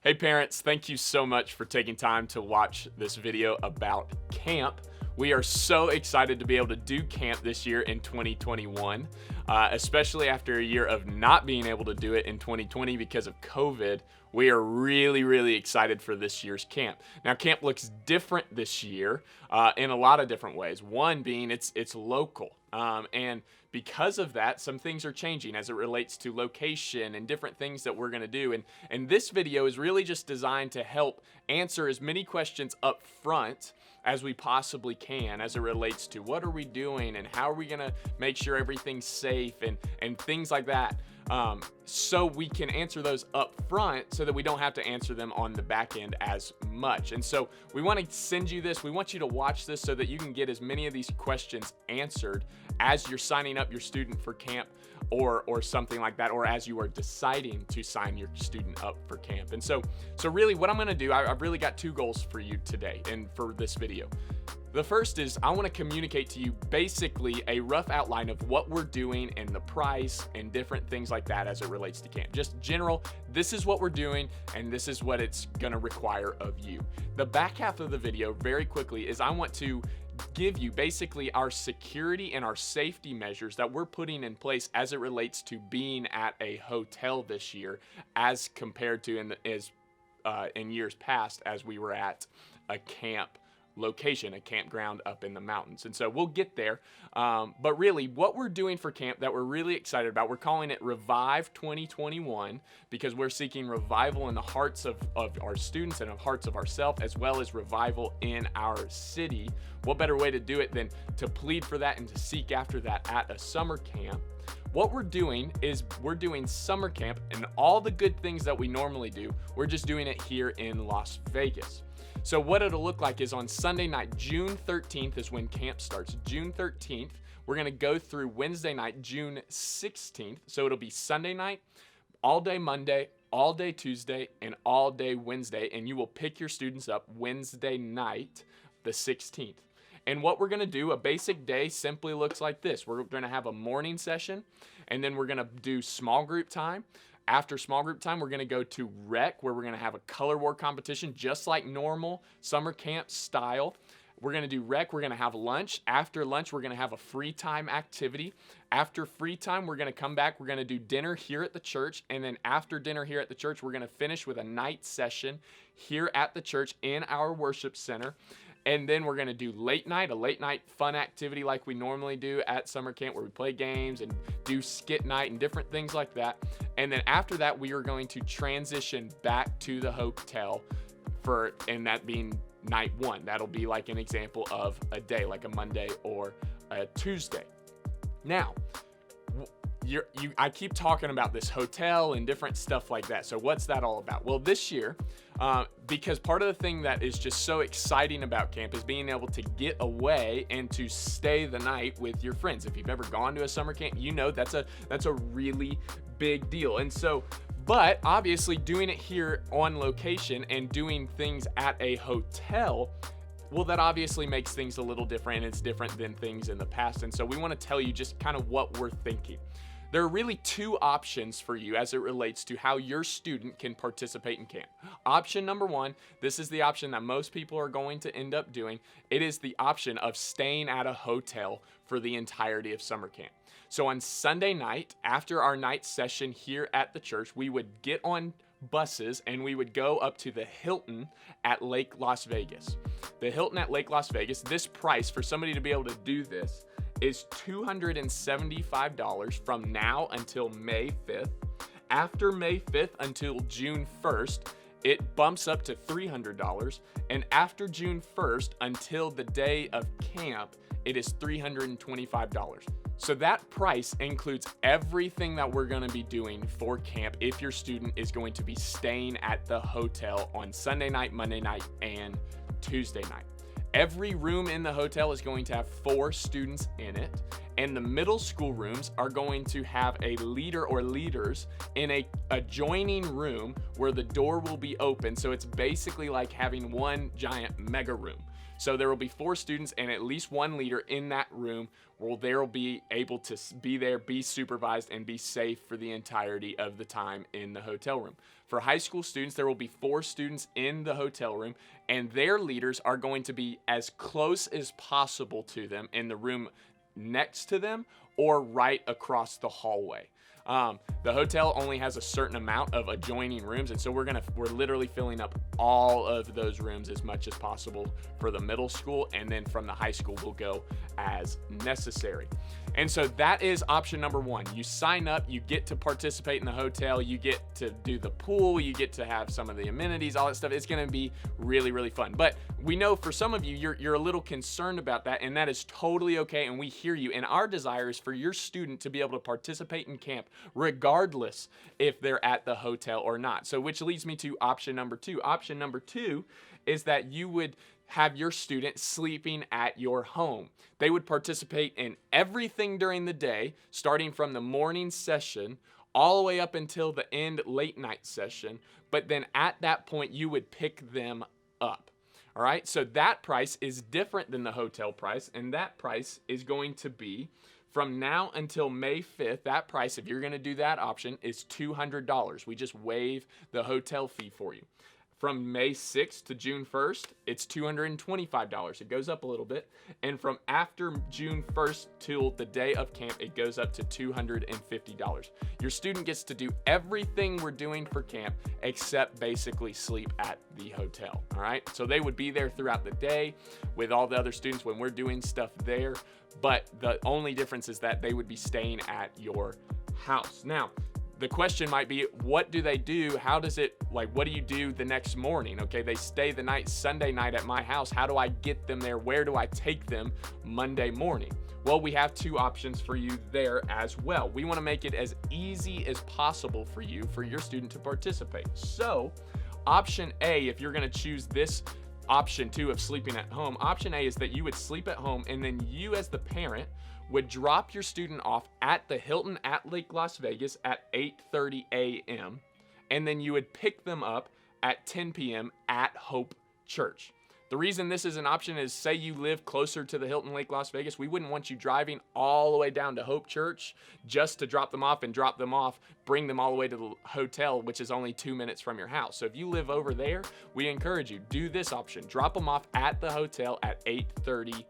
Hey parents, thank you so much for taking time to watch this video about camp. We are so excited to be able to do camp this year in 2021, especially after a year of not being able to do it in 2020 because of COVID. We are really excited for this year's camp. Now, camp looks different this year in a lot of different ways. One being it's local, and because of that, some things are changing as it relates to location and different things that we're going to do. And this video is really just designed to help answer as many questions up front as we possibly can as it relates to what are we doing and how are we going to make sure everything's safe and things like that. So we can answer those up front so that we don't have to answer them on the back end as much. And so we want to send you this. We want you to watch this so that you can get as many of these questions answered as you're signing up your student for camp or something like that, or as you are deciding to sign your student up for camp. And so really what I'm going to do, I've really got two goals for you today and for this video. The first is I want to communicate to you basically a rough outline of what we're doing and the price and different things like that as it relates to camp. Just general, this is what we're doing and this is what it's going to require of you. The back half of the video, very quickly, is I want to give you basically our security and our safety measures that we're putting in place as it relates to being at a hotel this year as compared to in years past as we were at a camp location, a campground up in the mountains. And so we'll get there. But really what we're doing for camp that we're really excited about, we're calling it Revive 2021 because we're seeking revival in the hearts of our students and of hearts of ourselves, as well as revival in our city. What better way to do it than to plead for that and to seek after that at a summer camp? What we're doing is we're doing summer camp and all the good things that we normally do. We're just doing it here in Las Vegas. So what it'll look like is on Sunday night, June 13th is when camp starts. June 13th, we're going to go through Wednesday night, June 16th. So it'll be Sunday night, all day Monday, all day Tuesday, and all day Wednesday. And you will pick your students up Wednesday night, the 16th. And what we're going to do, a basic day simply looks like this. We're going to have a morning session, and then we're going to do small group time. After small group time, we're going to go to rec, where we're going to have a color war competition, just like normal summer camp style. We're going to do rec. We're going to have lunch. After lunch, we're going to have a free time activity. After free time, we're going to come back. We're going to do dinner here at the church. And then after dinner here at the church, we're going to finish with a night session here at the church in our worship center. And then we're going to do a late night fun activity like we normally do at summer camp, where we play games and do skit night and different things like that. And then after that, we are going to transition back to the hotel and that being night one. That'll be like an example of a day, like a Monday or a Tuesday. Now, I keep talking about this hotel and different stuff like that. So what's that all about? Well, this year, because part of the thing that is just so exciting about camp is being able to get away and to stay the night with your friends. If you've ever gone to a summer camp, you know that's a really big deal. And so, but obviously doing it here on location and doing things at a hotel, well, that obviously makes things a little different, and it's different than things in the past. And so we want to tell you just kind of what we're thinking. There are really two options for you as it relates to how your student can participate in camp. Option number one, this is the option that most people are going to end up doing. It is the option of staying at a hotel for the entirety of summer camp. So on Sunday night, after our night session here at the church, we would get on buses and we would go up to the Hilton at Lake Las Vegas. The Hilton at Lake Las Vegas, this price for somebody to be able to do this is $275 from now until May 5th. After May 5th until June 1st, it bumps up to $300. And after June 1st until the day of camp, it is $325. So that price includes everything that we're going to be doing for camp if your student is going to be staying at the hotel on Sunday night, Monday night, and Tuesday night. Every room in the hotel is going to have 4 students in it, and the middle school rooms are going to have a leader or leaders in a adjoining room where the door will be open. So it's basically like having one giant mega room. So there will be 4 students and at least 1 leader in that room where they'll be able to be there, be supervised, and be safe for the entirety of the time in the hotel room. For high school students, there will be 4 students in the hotel room, and their leaders are going to be as close as possible to them in the room next to them or right across the hallway. The hotel only has a certain amount of adjoining rooms, and so we're literally filling up all of those rooms as much as possible for the middle school, and then from the high school we'll go as necessary. And so that is option number 1. You sign up, you get to participate in the hotel, you get to do the pool, you get to have some of the amenities, all that stuff. It's going to be really, really fun. But we know for some of you, you're a little concerned about that, and that is totally okay, and we hear you. And our desire is for your student to be able to participate in camp regardless if they're at the hotel or not. So which leads me to option number 2. Option number 2 is that you would have your student sleeping at your home. They would participate in everything during the day, starting from the morning session all the way up until the end late night session. But then at that point, you would pick them up. All right, so that price is different than the hotel price, and that price is going to be from now until May 5th. That price, if you're going to do that option, is $200. We just waive the hotel fee for you. From May 6th to June 1st, it's $225. It goes up a little bit. And from after June 1st till the day of camp, it goes up to $250. Your student gets to do everything we're doing for camp except basically sleep at the hotel, all right? So they would be there throughout the day with all the other students when we're doing stuff there, but the only difference is that they would be staying at your house. Now, the question might be, what do they do? How does it, what do you do the next morning? Okay, they stay the night, Sunday night at my house. How do I get them there? Where do I take them Monday morning? Well, we have 2 options for you there as well. We want to make it as easy as possible for you, for your student to participate. So option A, if you're going to choose this option 2 of sleeping at home, option A is that you would sleep at home, and then you as the parent would drop your student off at the Hilton at Lake Las Vegas at 8:30 a.m. and then you would pick them up at 10 p.m. at Hope Church. The reason this is an option is, say you live closer to the Hilton Lake Las Vegas, we wouldn't want you driving all the way down to Hope Church just to drop them off, bring them all the way to the hotel, which is only 2 minutes from your house. So if you live over there, we encourage you, do this option. Drop them off at the hotel at 8:30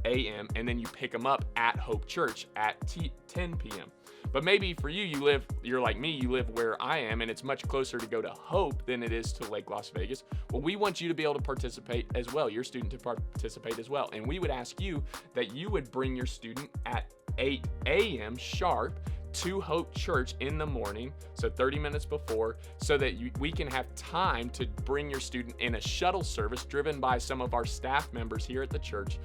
a.m. and then you pick them up at Hope Church at 10 p.m. But maybe for you, you're like me, you live where I am, and it's much closer to go to Hope than it is to Lake Las Vegas. Well, we want you to be able to participate as well, your student to participate as well. And we would ask you that you would bring your student at 8 a.m. sharp to Hope Church in the morning, so 30 minutes before, so that we can have time to bring your student in a shuttle service driven by some of our staff members here at the church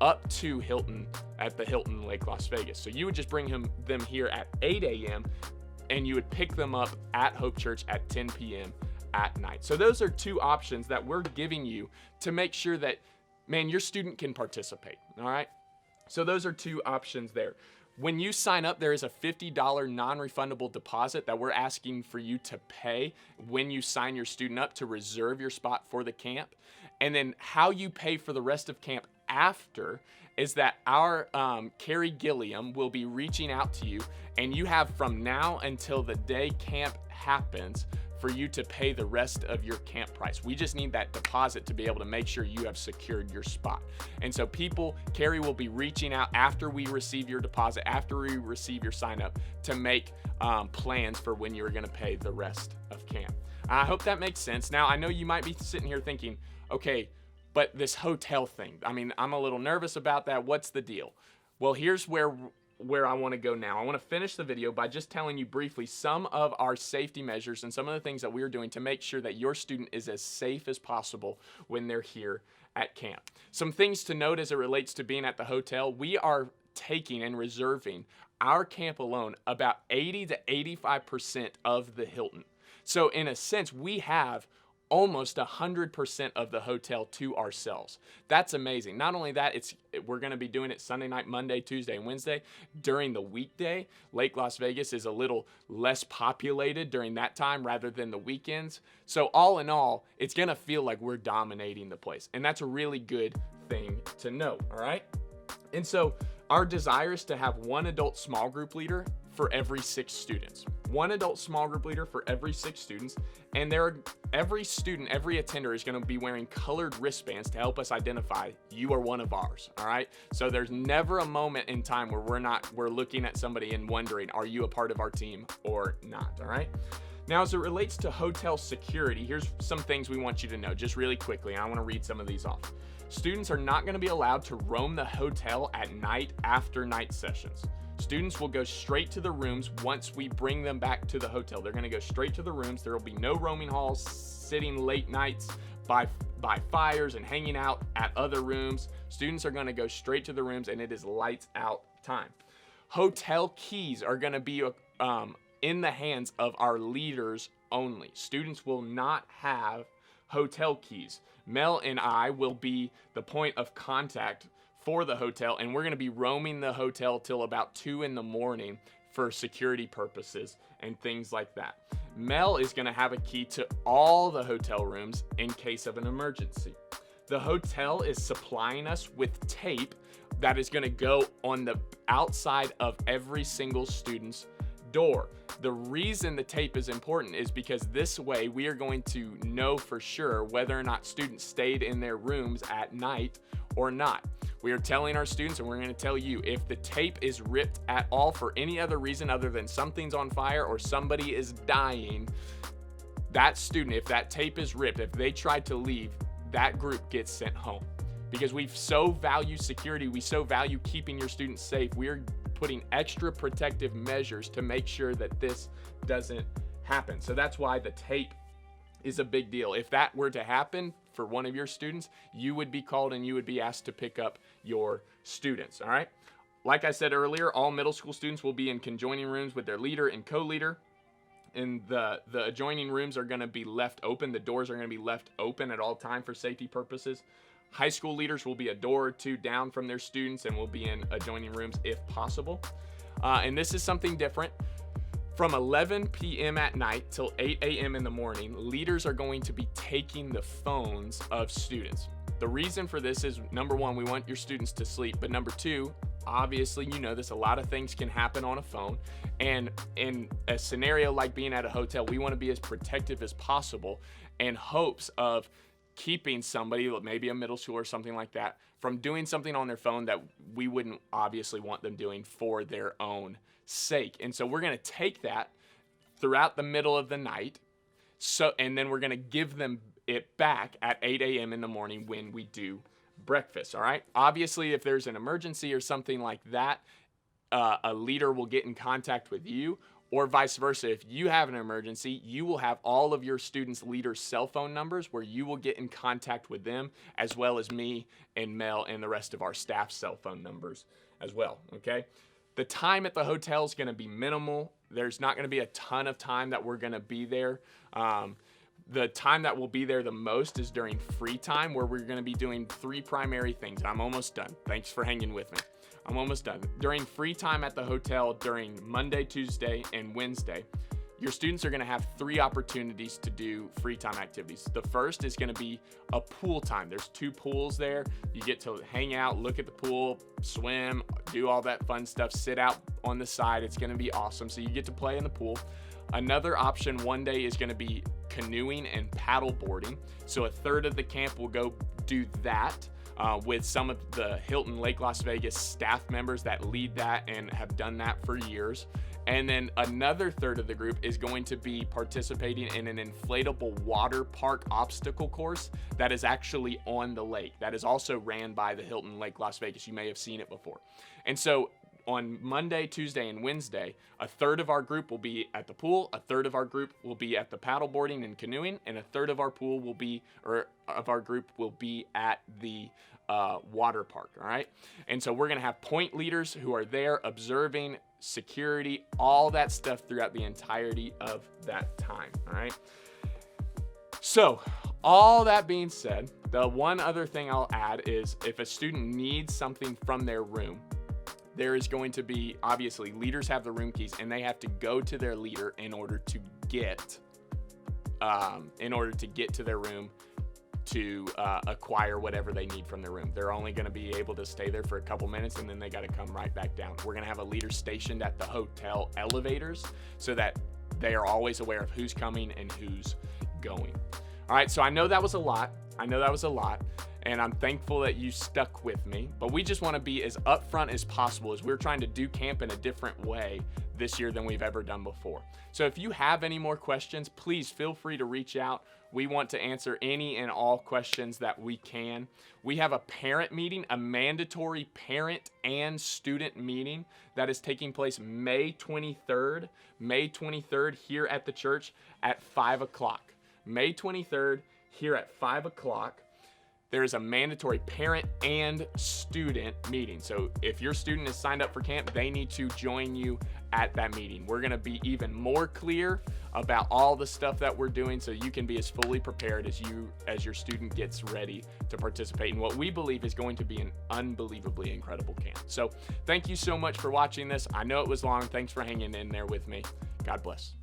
up to Hilton at the Hilton Lake Las Vegas. So you would just bring them here at 8 a.m. and you would pick them up at Hope Church at 10 p.m. at night. So those are 2 options that we're giving you to make sure that, man, your student can participate, all right? So those are 2 options there. When you sign up, there is a $50 non-refundable deposit that we're asking for you to pay when you sign your student up to reserve your spot for the camp. And then how you pay for the rest of camp after is that our Carrie Gilliam will be reaching out to you, and you have from now until the day camp happens for you to pay the rest of your camp price. We just need that deposit to be able to make sure you have secured your spot. And so Carrie will be reaching out after we receive your deposit, after we receive your sign up, to make plans for when you're gonna pay the rest of camp. I hope that makes sense. Now, I know you might be sitting here thinking, okay, but this hotel thing, I mean, I'm a little nervous about that. What's the deal? Well, here's where I want to go now. I want to finish the video by just telling you briefly some of our safety measures and some of the things that we're doing to make sure that your student is as safe as possible when they're here at camp. Some things to note as it relates to being at the hotel: we are taking and reserving our camp alone about 80 to 85% of the Hilton. So in a sense, we have almost 100% of the hotel to ourselves. That's amazing. Not only that, we're going to be doing it Sunday night, Monday, Tuesday, and Wednesday. During the weekday, Lake Las Vegas is a little less populated during that time rather than the weekends. So all in all, it's going to feel like we're dominating the place. And that's a really good thing to know, all right? And so our desire is to have one adult small group leader for every 6 students. One adult small group leader for every 6 students. And every student, every attender is going to be wearing colored wristbands to help us identify you are one of ours, all right? So there's never a moment in time where we're looking at somebody and wondering, are you a part of our team or not, all right? Now, as it relates to hotel security, here's some things we want you to know just really quickly. I want to read some of these off. Students are not going to be allowed to roam the hotel at night after night sessions. Students will go straight to the rooms once we bring them back to the hotel. They're going to go straight to the rooms. There will be no roaming halls, sitting late nights by fires and hanging out at other rooms. Students are going to go straight to the rooms, and it is lights out time. Hotel keys are going to be in the hands of our leaders only. Students will not have hotel keys. Mel and I will be the point of contact for the hotel, and we're going to be roaming the hotel till about 2 in the morning for security purposes and things like that. Mel is going to have a key to all the hotel rooms in case of an emergency. The hotel is supplying us with tape that is going to go on the outside of every single student's door. The reason the tape is important is because this way we are going to know for sure whether or not students stayed in their rooms at night or not. We are telling our students, and we're going to tell you, if the tape is ripped at all for any other reason other than something's on fire or somebody is dying, that student, if that tape is ripped, if they tried to leave, that group gets sent home. Because we so value security, we so value keeping your students safe, we're putting extra protective measures to make sure that this doesn't happen. So that's why the tape is a big deal. If that were to happen for one of your students, you would be called and you would be asked to pick up your students, all right? Like I said earlier, all middle school students will be in conjoining rooms with their leader and co-leader. And the adjoining rooms are going to be left open. The doors are going to be left open at all time for safety purposes. High school leaders will be a door or 2 down from their students and will be in adjoining rooms if possible. And this is something different. From 11 p.m. at night till 8 a.m. in the morning, leaders are going to be taking the phones of students. The reason for this is, number 1, we want your students to sleep. But number 2, obviously, you know this, a lot of things can happen on a phone. And in a scenario like being at a hotel, we want to be as protective as possible in hopes of keeping somebody, maybe a middle school or something like that, from doing something on their phone that we wouldn't obviously want them doing for their own sake. And so we're going to take that throughout the middle of the night, and then we're going to give them it back at 8 a.m. in the morning when we do breakfast, all right? Obviously, if there's an emergency or something like that, a leader will get in contact with you, or vice versa. If you have an emergency, you will have all of your students' leaders' cell phone numbers where you will get in contact with them, as well as me and Mel and the rest of our staff's cell phone numbers as well, okay? The time at the hotel is going to be minimal. There's not going to be a ton of time that we're going to be there. The time that we'll be there the most is during free time, where we're going to be doing 3 primary things. I'm almost done. Thanks for hanging with me. I'm almost done. During free time at the hotel, during Monday, Tuesday, and Wednesday, your students are going to have 3 opportunities to do free time activities. The first is going to be a pool time. There's 2 pools there. You get to hang out, look at the pool, swim, do all that fun stuff, sit out on the side. It's going to be awesome. So you get to play in the pool. Another option one day is going to be canoeing and paddle boarding. So a third of the camp will go do that with some of the Hilton Lake Las Vegas staff members that lead that and have done that for years. And then another third of the group is going to be participating in an inflatable water park obstacle course that is actually on the lake. That is also ran by the Hilton Lake Las Vegas. You may have seen it before. And so on Monday, Tuesday, and Wednesday, a third of our group will be at the pool, a third of our group will be at the paddle boarding and canoeing, and a third of our pool will be, or of our group will be at the water park, all right? And so we're gonna have point leaders who are there observing security, all that stuff throughout the entirety of that time, all right? So all that being said, the one other thing I'll add is if a student needs something from their room, there is going to be, obviously, leaders have the room keys and they have to go to their leader in order to get to their room to acquire whatever they need from their room. They're only going to be able to stay there for a couple minutes, and then they got to come right back down. We're going to have a leader stationed at the hotel elevators so that they are always aware of who's coming and who's going. All right, so I know that was a lot. And I'm thankful that you stuck with me, but we just want to be as upfront as possible as we're trying to do camp in a different way this year than we've ever done before. So if you have any more questions, please feel free to reach out. We want to answer any and all questions that we can. We have a parent meeting, a mandatory parent and student meeting that is taking place May 23rd here at the church at 5 o'clock. May 23rd here at 5 o'clock. There is a mandatory parent and student meeting. So if your student is signed up for camp, they need to join you at that meeting. We're going to be even more clear about all the stuff that we're doing so you can be as fully prepared as your student gets ready to participate in what we believe is going to be an unbelievably incredible camp. So thank you so much for watching this. I know it was long. Thanks for hanging in there with me. God bless.